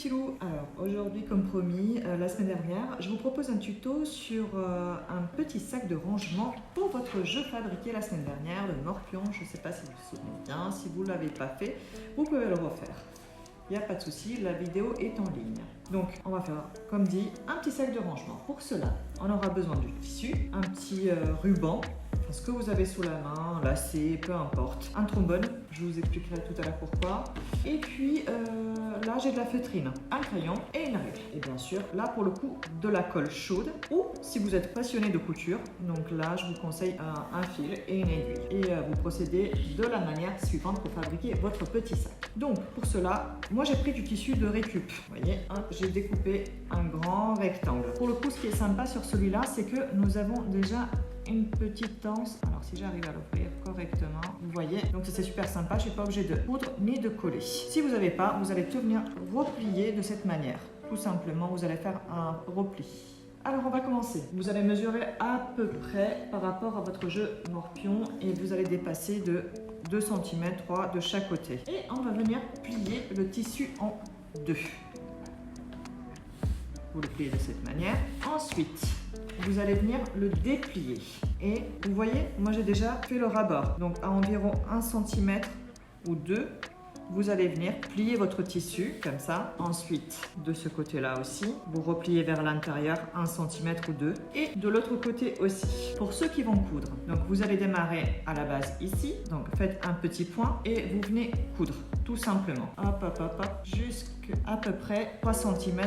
petits loups. Alors aujourd'hui, comme promis, la semaine dernière, je vous propose un tuto sur un petit sac de rangement pour votre jeu fabriqué la semaine dernière, le Morpion. Je ne sais pas si vous vous souvenez bien, si vous ne l'avez pas fait, vous pouvez le refaire. Il n'y a pas de souci, la vidéo est en ligne. Donc on va faire, comme dit, un petit sac de rangement. Pour cela, on aura besoin du tissu, un petit ruban, ce que vous avez sous la main, lacet, peu importe. Un trombone, je vous expliquerai tout à l'heure pourquoi. Et puis là, j'ai de la feutrine, un crayon et une règle. Et bien sûr, là pour le coup, de la colle chaude. Ou si vous êtes passionné de couture, donc là, je vous conseille un fil et une aiguille. Et vous procédez de la manière suivante pour fabriquer votre petit sac. Donc pour cela, moi j'ai pris du tissu de récup. Vous voyez, j'ai découpé un grand rectangle. Pour le coup, ce qui est sympa sur celui-là, c'est que nous avons déjà une petite anse. Alors si j'arrive à l'ouvrir correctement, vous voyez, donc c'est super sympa, je ne suis pas obligée de coudre ni de coller. Si vous n'avez pas, vous allez tout venir replier de cette manière. Tout simplement, vous allez faire un repli. Alors on va commencer. Vous allez mesurer à peu près par rapport à votre jeu Morpion et vous allez dépasser de 2 cm 3 de chaque côté. Et on va venir plier le tissu en deux. Vous le pliez de cette manière. Ensuite, vous allez venir le déplier. Et vous voyez, moi j'ai déjà fait le rabat. Donc à environ 1 cm ou 2, vous allez venir plier votre tissu comme ça. Ensuite, de ce côté-là aussi, vous repliez vers l'intérieur 1 cm ou 2. Et de l'autre côté aussi. Pour ceux qui vont coudre, donc vous allez démarrer à la base ici. Donc faites un petit point et vous venez coudre, tout simplement. Hop, hop, hop, hop, jusqu'à peu près 3 cm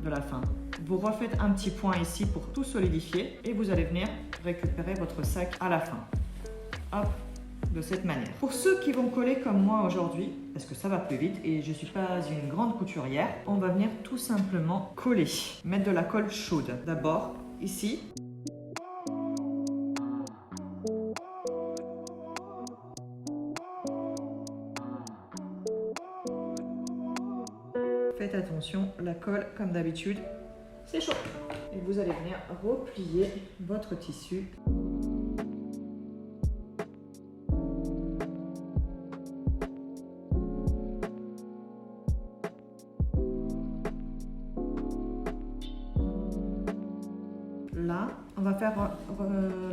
de la fin. Vous refaites un petit point ici pour tout solidifier et vous allez venir récupérer votre sac à la fin. Hop, de cette manière. Pour ceux qui vont coller comme moi aujourd'hui, parce que ça va plus vite et je ne suis pas une grande couturière, on va venir tout simplement coller. Mettre de la colle chaude. D'abord, ici. Faites attention, la colle, comme d'habitude, c'est chaud. Et vous allez venir replier votre tissu. Là, on va faire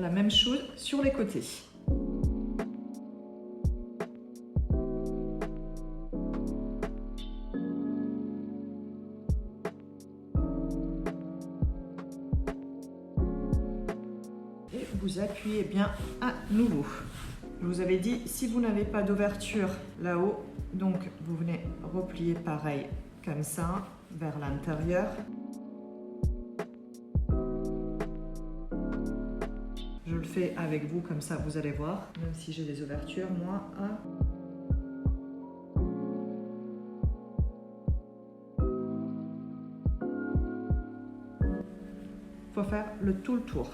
la même chose sur les côtés. Vous appuyez bien à nouveau. Je vous avais dit, si vous n'avez pas d'ouverture là-haut, donc vous venez replier pareil comme ça vers l'intérieur. Je le fais avec vous comme ça, vous allez voir, même si j'ai des ouvertures, moi. Il faut faire tout le tour.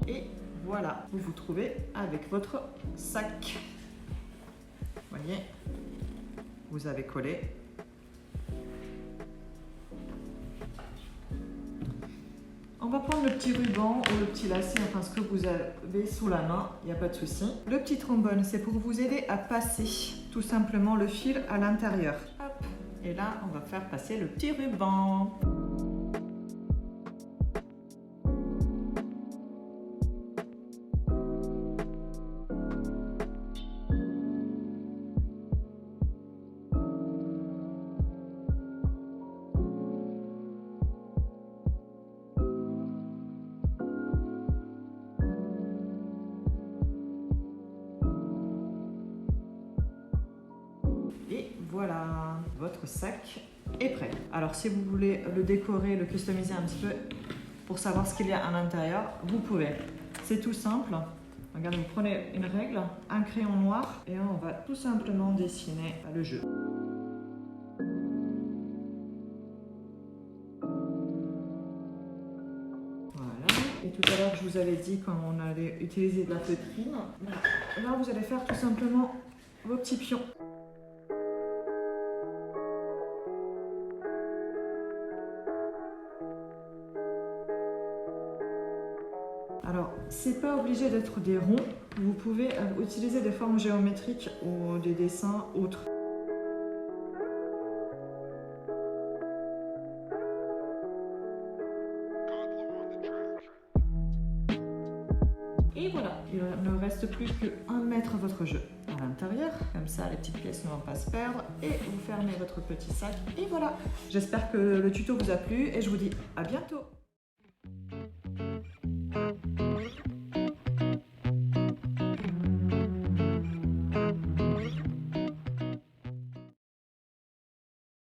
Et voilà, vous vous trouvez avec votre sac. Vous voyez, vous avez collé. On va prendre le petit ruban ou le petit lacet, enfin ce que vous avez sous la main, il n'y a pas de souci. Le petit trombone, c'est pour vous aider à passer tout simplement le fil à l'intérieur. Hop, et là, on va faire passer le petit ruban. Et voilà, votre sac est prêt. Alors si vous voulez le décorer, le customiser un petit peu pour savoir ce qu'il y a à l'intérieur, vous pouvez. C'est tout simple. Regardez, vous prenez une règle, un crayon noir et on va tout simplement dessiner le jeu. Voilà. Et tout à l'heure, je vous avais dit quand on allait utiliser de la feutrine. Là, vous allez faire tout simplement vos petits pions. Alors, c'est pas obligé d'être des ronds, vous pouvez utiliser des formes géométriques ou des dessins autres. Et voilà, il ne reste plus qu'à mettre votre jeu à l'intérieur, comme ça les petites pièces ne vont pas se perdre, et vous fermez votre petit sac, et voilà. J'espère que le tuto vous a plu et je vous dis à bientôt.